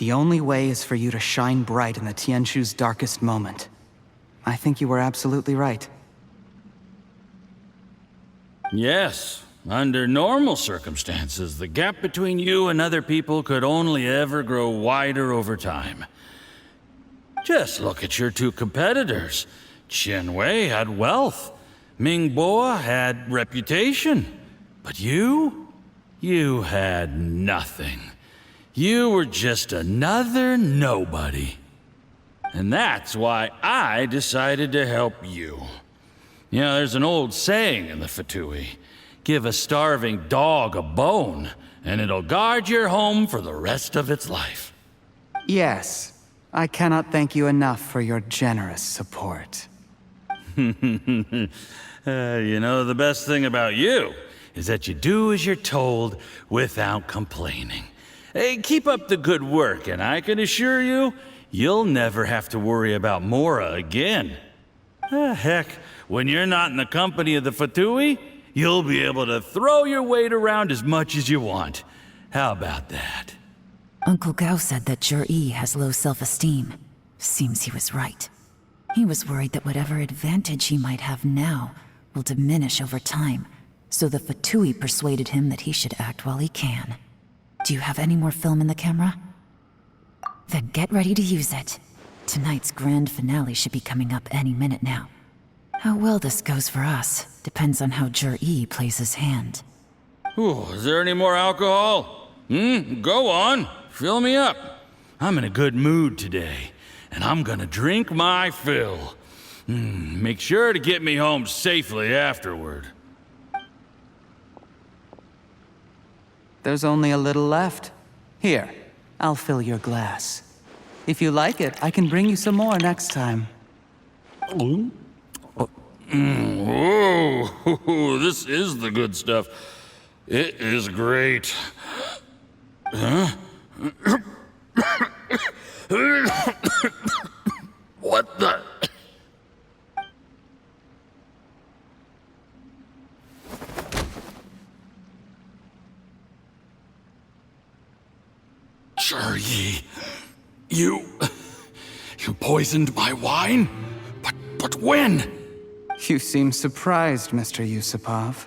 The only way is for you to shine bright in the Tianshu's darkest moment. I think you were absolutely right. Yes. Under normal circumstances, the gap between you and other people could only ever grow wider over time. Just look at your two competitors. Chen Wei had wealth. Ming Boa had reputation. But you had nothing. You were just another nobody. And that's why I decided to help you. You know, there's an old saying in the Fatui. Give a starving dog a bone, and it'll guard your home for the rest of its life. Yes. I cannot thank you enough for your generous support. You know, the best thing about you is that you do as you're told without complaining. Hey, keep up the good work, and I can assure you, you'll never have to worry about Mora again. Heck, when you're not in the company of the Fatui, you'll be able to throw your weight around as much as you want. How about that? Uncle Gao said that Zhiyi has low self-esteem. Seems he was right. He was worried that whatever advantage he might have now will diminish over time, so the Fatui persuaded him that he should act while he can. Do you have any more film in the camera? Then get ready to use it. Tonight's grand finale should be coming up any minute now. How well this goes for us depends on how Zhiyi plays his hand. Ooh, is there any more alcohol? Go on. Fill me up. I'm in a good mood today, and I'm gonna drink my fill. Make sure to get me home safely afterward. There's only a little left. Here, I'll fill your glass. If you like it, I can bring you some more next time. Whoa, this is the good stuff. It is great. Huh? What the? Zhiyi, you poisoned my wine? But when? You seem surprised, Mr. Yusupov.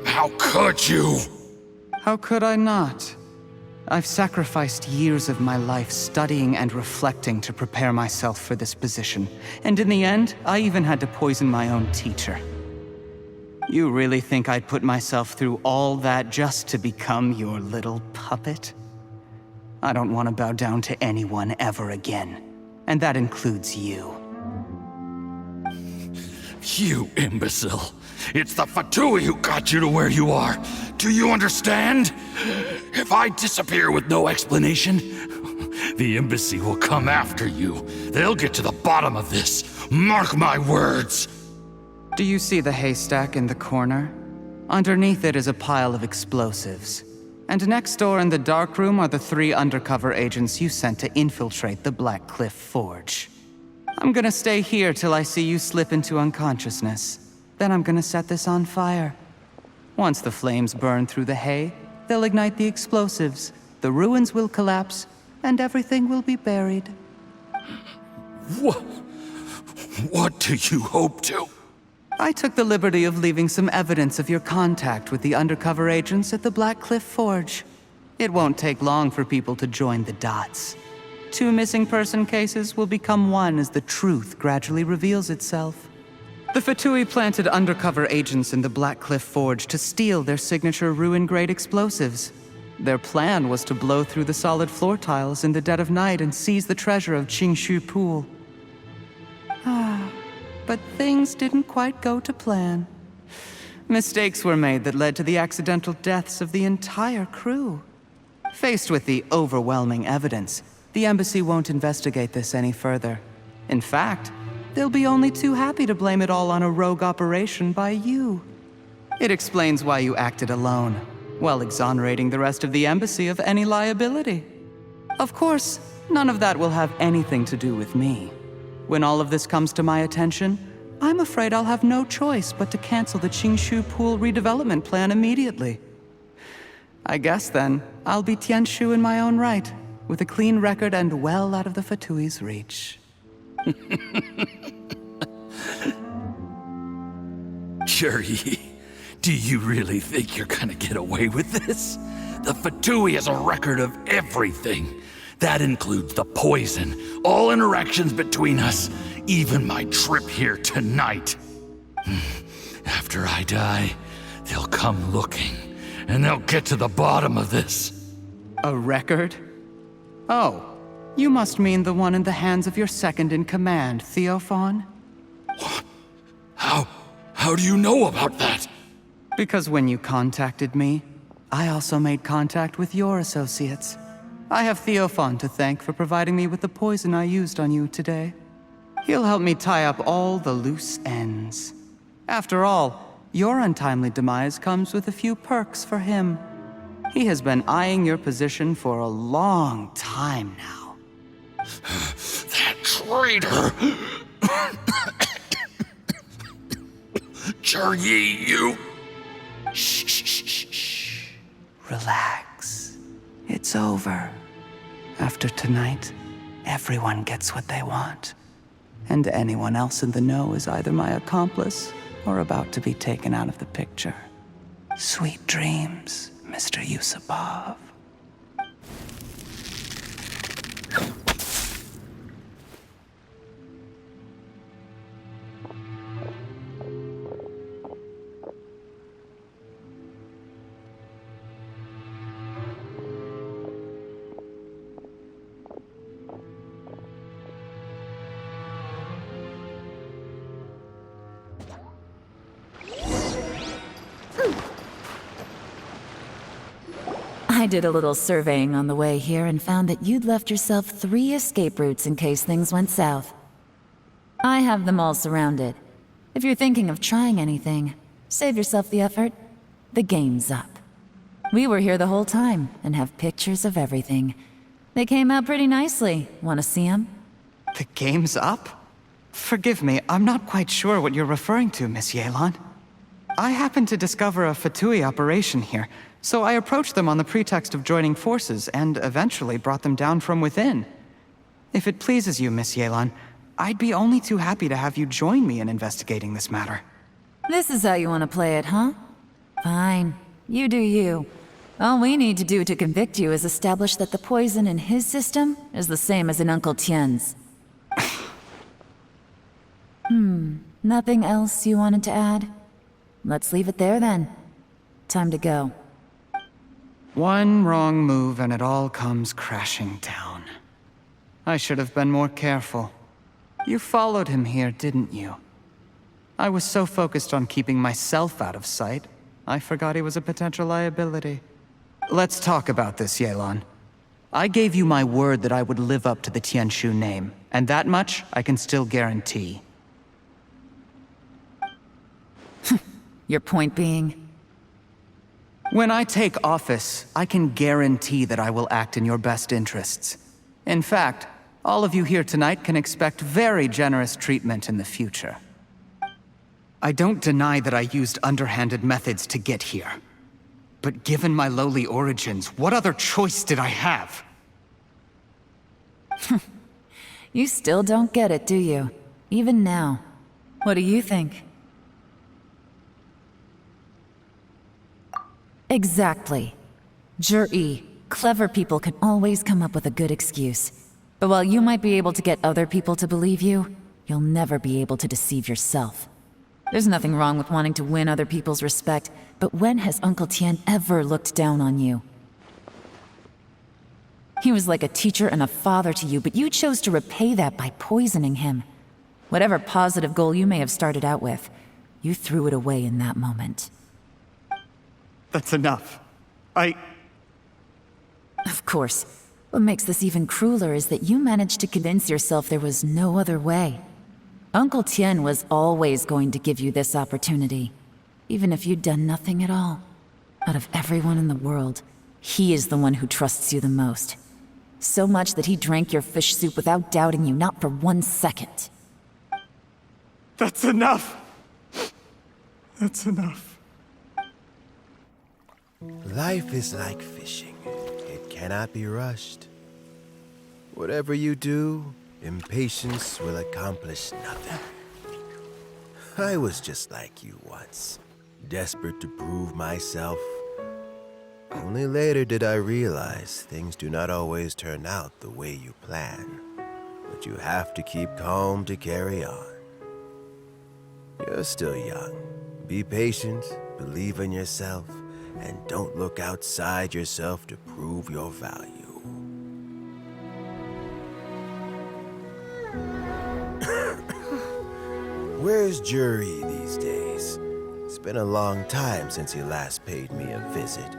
How could you? How could I not? I've sacrificed years of my life studying and reflecting to prepare myself for this position. And in the end, I even had to poison my own teacher. You really think I'd put myself through all that just to become your little puppet? I don't want to bow down to anyone ever again. And that includes you. You imbecile. It's the Fatui who got you to where you are. Do you understand? If I disappear with no explanation, the embassy will come after you. They'll get to the bottom of this. Mark my words. Do you see the haystack in the corner? Underneath it is a pile of explosives. And next door in the dark room are the 3 undercover agents you sent to infiltrate the Black Cliff Forge. I'm gonna stay here till I see you slip into unconsciousness. Then I'm gonna set this on fire. Once the flames burn through the hay, they'll ignite the explosives, the ruins will collapse, and everything will be buried. What do you hope to? I took the liberty of leaving some evidence of your contact with the undercover agents at the Black Cliff Forge. It won't take long for people to join the dots. 2 missing person cases will become one as the truth gradually reveals itself. The Fatui planted undercover agents in the Black Cliff Forge to steal their signature ruin-grade explosives. Their plan was to blow through the solid floor tiles in the dead of night and seize the treasure of Qingshu Pool. But things didn't quite go to plan. Mistakes were made that led to the accidental deaths of the entire crew. Faced with the overwhelming evidence, the embassy won't investigate this any further. In fact, they'll be only too happy to blame it all on a rogue operation by you. It explains why you acted alone, while exonerating the rest of the embassy of any liability. Of course, none of that will have anything to do with me. When all of this comes to my attention, I'm afraid I'll have no choice but to cancel the Qingshu Pool redevelopment plan immediately. I guess then, I'll be Tianshu in my own right, with a clean record and well out of the Fatui's reach. Zhiyi, do you really think you're gonna get away with this? The Fatui has a record of everything. That includes the poison, all interactions between us, even my trip here tonight. After I die, they'll come looking, and they'll get to the bottom of this. A record? Oh, you must mean the one in the hands of your second-in-command, Theophan? What? How do you know about that? Because when you contacted me, I also made contact with your associates. I have Theophan to thank for providing me with the poison I used on you today. He'll help me tie up all the loose ends. After all, your untimely demise comes with a few perks for him. He has been eyeing your position for a long time now. That traitor! Zhiyi, you... Shh. Relax. It's over. After tonight, everyone gets what they want. And anyone else in the know is either my accomplice or about to be taken out of the picture. Sweet dreams, Mr. Yusupov. I did a little surveying on the way here and found that you'd left yourself 3 escape routes in case things went south. I have them all surrounded. If you're thinking of trying anything, save yourself the effort. The game's up. We were here the whole time and have pictures of everything. They came out pretty nicely. Want to see them? The game's up? Forgive me, I'm not quite sure what you're referring to, Miss Yelan. I happened to discover a Fatui operation here, so I approached them on the pretext of joining forces and eventually brought them down from within. If it pleases you, Miss Yelan, I'd be only too happy to have you join me in investigating this matter. This is how you want to play it, huh? Fine. You do you. All we need to do to convict you is establish that the poison in his system is the same as in Uncle Tian's. Nothing else you wanted to add? Let's leave it there then. Time to go. One wrong move and it all comes crashing down. I should have been more careful. You followed him here, didn't you? I was so focused on keeping myself out of sight, I forgot he was a potential liability. Let's talk about this, Yelan. I gave you my word that I would live up to the Tianshu name, and that much I can still guarantee. Your point being? When I take office, I can guarantee that I will act in your best interests. In fact, all of you here tonight can expect very generous treatment in the future. I don't deny that I used underhanded methods to get here. But given my lowly origins, what other choice did I have? You still don't get it, do you? Even now. What do you think? Exactly. Zhiyi, clever people can always come up with a good excuse. But while you might be able to get other people to believe you, you'll never be able to deceive yourself. There's nothing wrong with wanting to win other people's respect, but when has Uncle Tian ever looked down on you? He was like a teacher and a father to you, but you chose to repay that by poisoning him. Whatever positive goal you may have started out with, you threw it away in that moment. That's enough. Of course. What makes this even crueler is that you managed to convince yourself there was no other way. Uncle Tian was always going to give you this opportunity, even if you'd done nothing at all. Out of everyone in the world, he is the one who trusts you the most. So much that he drank your fish soup without doubting you, not for 1 second. That's enough! That's enough. Life is like fishing. It cannot be rushed. Whatever you do, impatience will accomplish nothing. I was just like you once, desperate to prove myself. Only later did I realize things do not always turn out the way you plan. But you have to keep calm to carry on. You're still young. Be patient, believe in yourself, and don't look outside yourself to prove your value. Where's Zhiyi these days? It's been a long time since he last paid me a visit.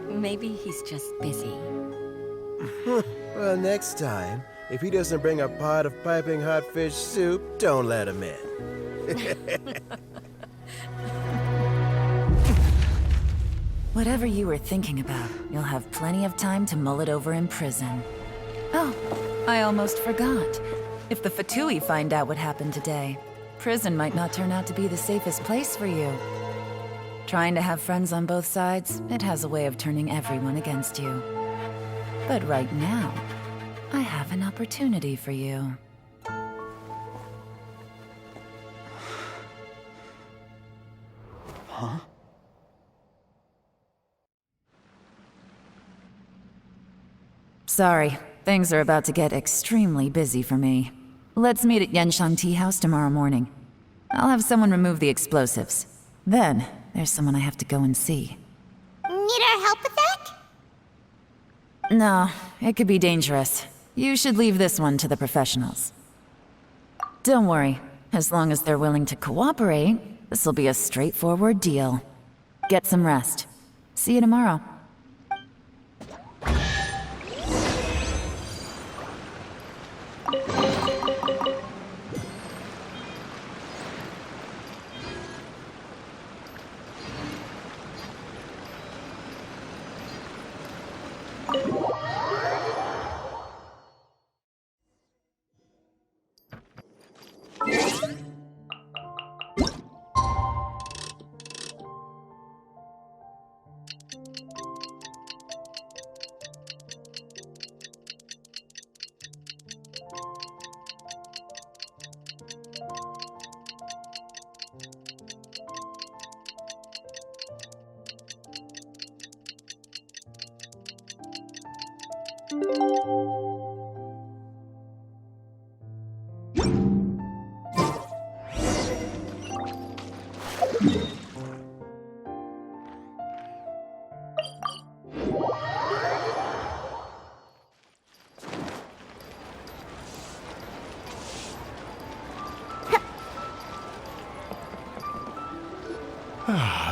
Maybe he's just busy. Well, next time, if he doesn't bring a pot of piping hot fish soup, don't let him in. Whatever you were thinking about, you'll have plenty of time to mull it over in prison. Oh, I almost forgot. If the Fatui find out what happened today, prison might not turn out to be the safest place for you. Trying to have friends on both sides, it has a way of turning everyone against you. But right now, I have an opportunity for you. Huh? Sorry, things are about to get extremely busy for me. Let's meet at Genshin Tea House tomorrow morning. I'll have someone remove the explosives. Then, there's someone I have to go and see. Need our help with that? No, it could be dangerous. You should leave this one to the professionals. Don't worry, as long as they're willing to cooperate, this'll be a straightforward deal. Get some rest. See you tomorrow.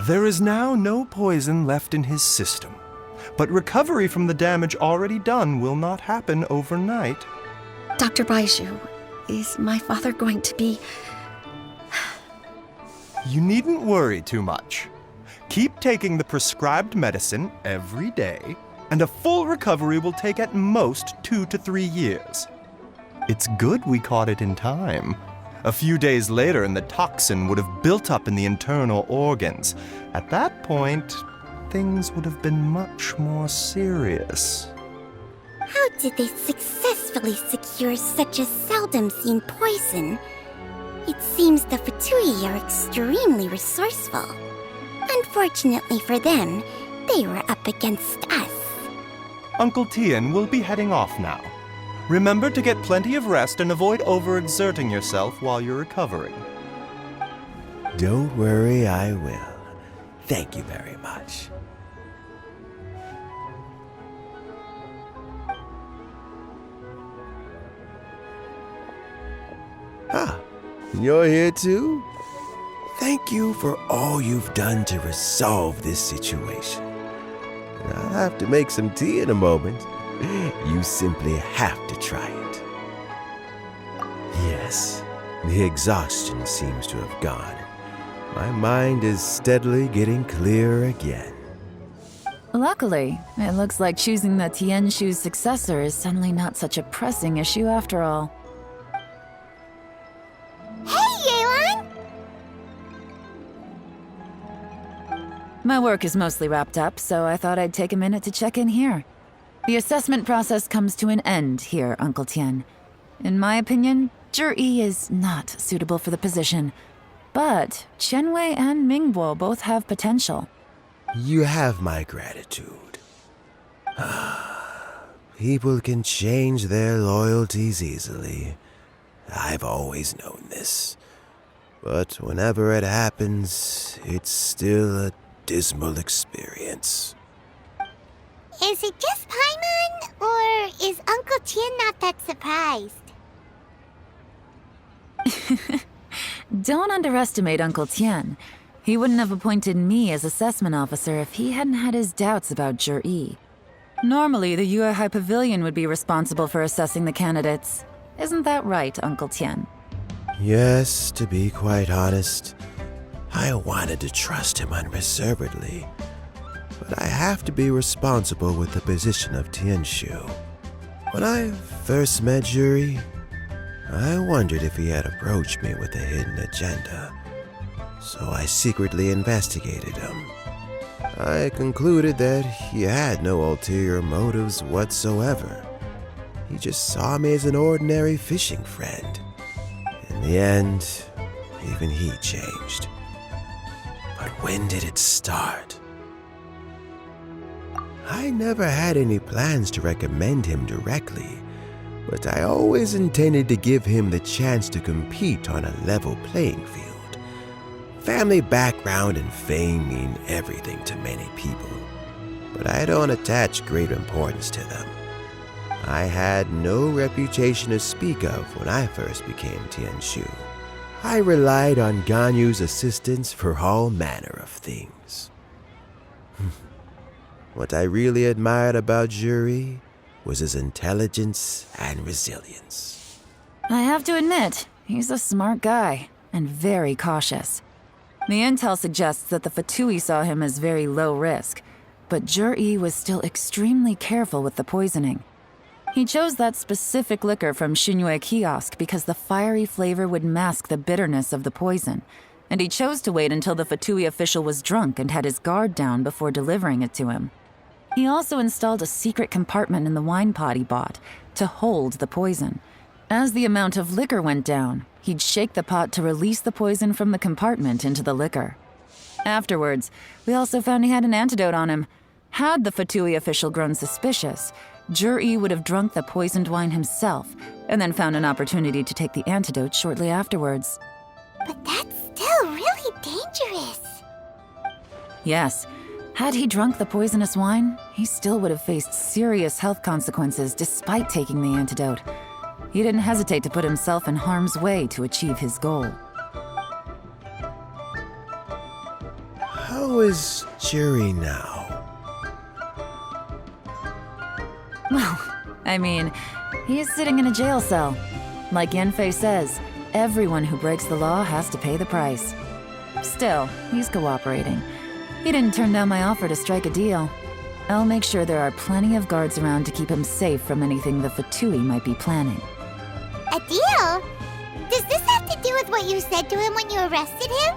There is now no poison left in his system, but recovery from the damage already done will not happen overnight. Dr. Baiju, is my father going to be... You needn't worry too much. Keep taking the prescribed medicine every day, and a full recovery will take at most 2 to 3 years. It's good we caught it in time. A few days later, and the toxin would have built up in the internal organs. At that point, things would have been much more serious. How did they successfully secure such a seldom-seen poison? It seems the Fatui are extremely resourceful. Unfortunately for them, they were up against us. Uncle Tian will be heading off now. Remember to get plenty of rest and avoid overexerting yourself while you're recovering. Don't worry, I will. Thank you very much. Ah, you're here too? Thank you for all you've done to resolve this situation. I'll have to make some tea in a moment. You simply have to try it. Yes, the exhaustion seems to have gone. My mind is steadily getting clear again. Luckily, it looks like choosing the Tianshu's successor is suddenly not such a pressing issue after all. Hey, Yelan! My work is mostly wrapped up, so I thought I'd take a minute to check in here. The assessment process comes to an end here, Uncle Tian. In my opinion, Zhiyi is not suitable for the position. But Qianwei and Mingbo both have potential. You have my gratitude. People can change their loyalties easily. I've always known this. But whenever it happens, it's still a dismal experience. Is it just Paimon, or is Uncle Tian not that surprised? Don't underestimate Uncle Tian. He wouldn't have appointed me as assessment officer if he hadn't had his doubts about Zhiyi. Normally, the Yue High Pavilion would be responsible for assessing the candidates. Isn't that right, Uncle Tian? Yes, to be quite honest, I wanted to trust him unreservedly. But I have to be responsible with the position of Tianshu. When I first met Zhiyi, I wondered if he had approached me with a hidden agenda. So I secretly investigated him. I concluded that he had no ulterior motives whatsoever. He just saw me as an ordinary fishing friend. In the end, even he changed. But when did it start? I never had any plans to recommend him directly, but I always intended to give him the chance to compete on a level playing field. Family background and fame mean everything to many people, but I don't attach great importance to them. I had no reputation to speak of when I first became Tianshu. I relied on Ganyu's assistance for all manner of things. What I really admired about Zhiyi was his intelligence and resilience. I have to admit, he's a smart guy, and very cautious. The intel suggests that the Fatui saw him as very low risk, but Zhiyi was still extremely careful with the poisoning. He chose that specific liquor from Xingyue kiosk because the fiery flavor would mask the bitterness of the poison, and he chose to wait until the Fatui official was drunk and had his guard down before delivering it to him. He also installed a secret compartment in the wine pot he bought to hold the poison. As the amount of liquor went down, he'd shake the pot to release the poison from the compartment into the liquor. Afterwards, we also found he had an antidote on him. Had the Fatui official grown suspicious, Zhiyi would have drunk the poisoned wine himself, and then found an opportunity to take the antidote shortly afterwards. But that's still really dangerous. Yes, had he drunk the poisonous wine, he still would have faced serious health consequences despite taking the antidote. He didn't hesitate to put himself in harm's way to achieve his goal. How is Zhiyi now? Well, I mean, he's sitting in a jail cell. Like Yanfei says, everyone who breaks the law has to pay the price. Still, he's cooperating. He didn't turn down my offer to strike a deal. I'll make sure there are plenty of guards around to keep him safe from anything the Fatui might be planning. A deal? Does this have to do with what you said to him when you arrested him?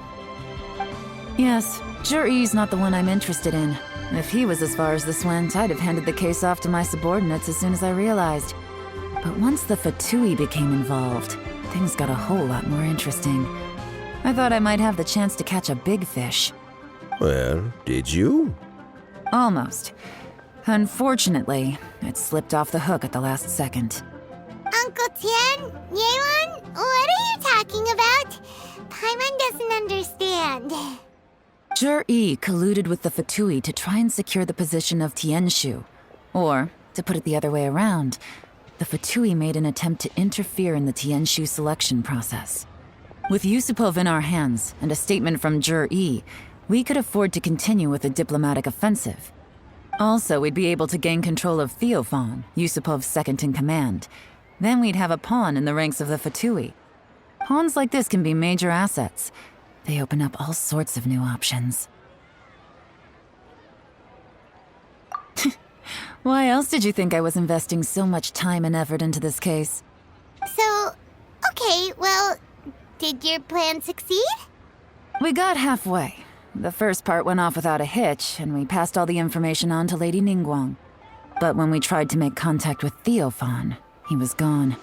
Yes, Zhiyi's not the one I'm interested in. If he was as far as this went, I'd have handed the case off to my subordinates as soon as I realized. But once the Fatui became involved, things got a whole lot more interesting. I thought I might have the chance to catch a big fish. Well, did you? Almost. Unfortunately, it slipped off the hook at the last second. Uncle Tian, Yelan, what are you talking about? Paimon doesn't understand. Zhiyi colluded with the Fatui to try and secure the position of Tianshu. Or, to put it the other way around, the Fatui made an attempt to interfere in the Tianshu selection process. With Yusupov in our hands and a statement from Zhiyi, we could afford to continue with a diplomatic offensive. Also, we'd be able to gain control of Theophan, Yusupov's second-in-command. Then we'd have a pawn in the ranks of the Fatui. Pawns like this can be major assets. They open up all sorts of new options. Why else did you think I was investing so much time and effort into this case? So, okay, well, did your plan succeed? We got halfway. The first part went off without a hitch, and we passed all the information on to Lady Ningguang. But when we tried to make contact with Theophan, he was gone,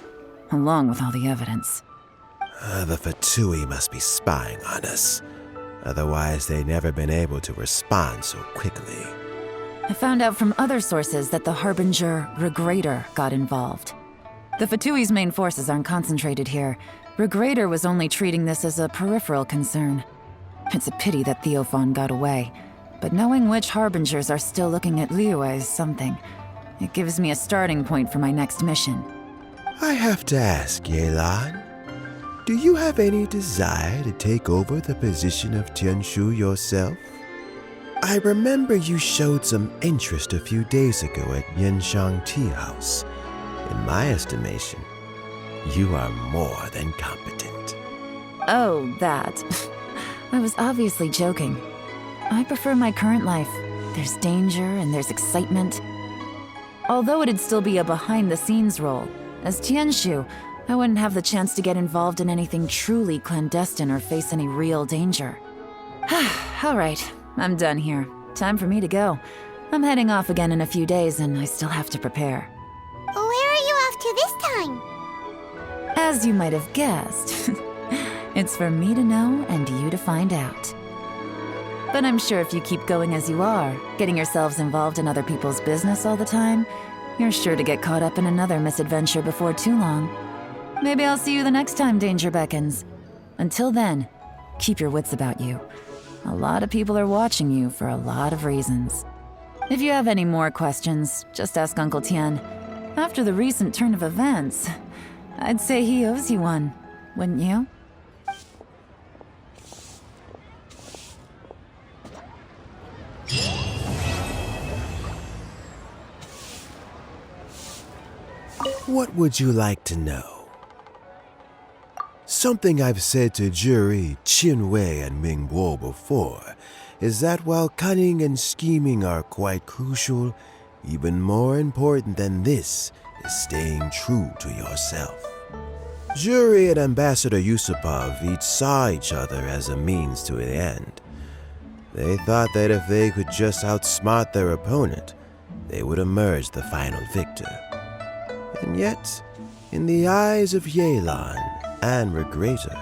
along with all the evidence. The Fatui must be spying on us. Otherwise, they'd never been able to respond so quickly. I found out from other sources that the Harbinger Regrator got involved. The Fatui's main forces aren't concentrated here. Regrator was only treating this as a peripheral concern. It's a pity that Theophan got away, but knowing which Harbingers are still looking at Liyue is something. It gives me a starting point for my next mission. I have to ask, Yelan, do you have any desire to take over the position of Tianshu yourself? I remember you showed some interest a few days ago at Yanshang Tea House. In my estimation, you are more than competent. Oh, that. I was obviously joking. I prefer my current life. There's danger and there's excitement. Although it'd still be a behind-the-scenes role, as Tianshu, I wouldn't have the chance to get involved in anything truly clandestine or face any real danger. All right, I'm done here. Time for me to go. I'm heading off again in a few days and I still have to prepare. Where are you off to this time? As you might have guessed, it's for me to know and you to find out. But I'm sure if you keep going as you are, getting yourselves involved in other people's business all the time, you're sure to get caught up in another misadventure before too long. Maybe I'll see you the next time danger beckons. Until then, keep your wits about you. A lot of people are watching you for a lot of reasons. If you have any more questions, just ask Uncle Tian. After the recent turn of events, I'd say he owes you one, wouldn't you? What would you like to know? Something I've said to Zhiyi, Qinwei, and Mingguo before is that while cunning and scheming are quite crucial, even more important than this is staying true to yourself. Zhiyi and Ambassador Yusupov each saw each other as a means to an end. They thought that if they could just outsmart their opponent, they would emerge the final victor. And yet, in the eyes of Yelan and Regrator,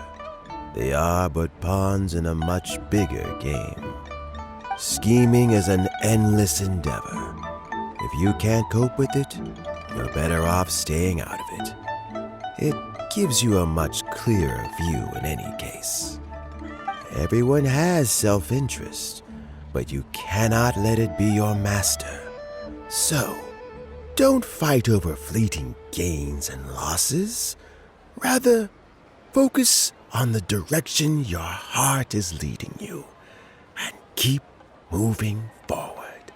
they are but pawns in a much bigger game. Scheming is an endless endeavor. If you can't cope with it, you're better off staying out of it. It gives you a much clearer view in any case. Everyone has self-interest, but you cannot let it be your master. So, don't fight over fleeting gains and losses. Rather, focus on the direction your heart is leading you, and keep moving forward.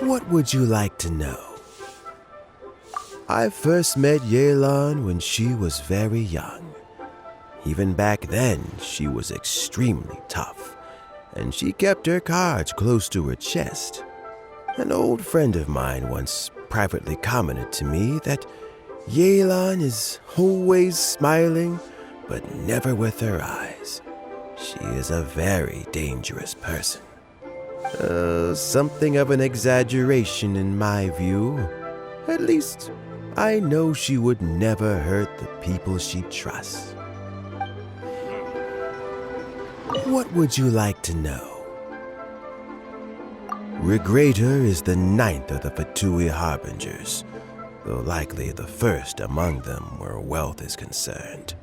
What would you like to know? I first met Yelan when she was very young. Even back then, she was extremely tough, and she kept her cards close to her chest. An old friend of mine once privately commented to me that Yelan is always smiling, but never with her eyes. She is a very dangerous person. Something of an exaggeration in my view. At least, I know she would never hurt the people she trusts. What would you like to know? Regrator is the 9th of the Fatui Harbingers, though likely the first among them where wealth is concerned.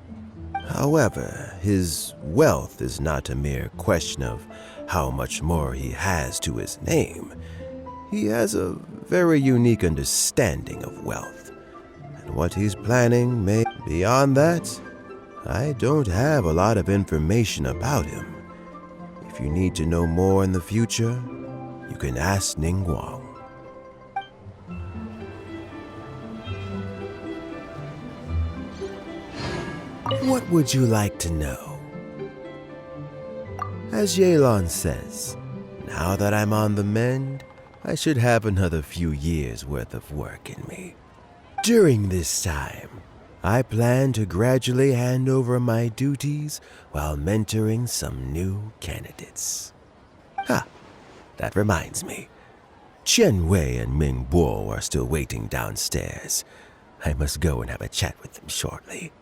However, his wealth is not a mere question of how much more he has to his name. He has a very unique understanding of wealth, and what he's planning may... Beyond that, I don't have a lot of information about him. If you need to know more in the future, you can ask Ningguang. What would you like to know? As Yelan says, now that I'm on the mend, I should have another few years worth of work in me. During this time, I plan to gradually hand over my duties while mentoring some new candidates. Ha! That reminds me. Chen Wei and Ming Bo are still waiting downstairs. I must go and have a chat with them shortly.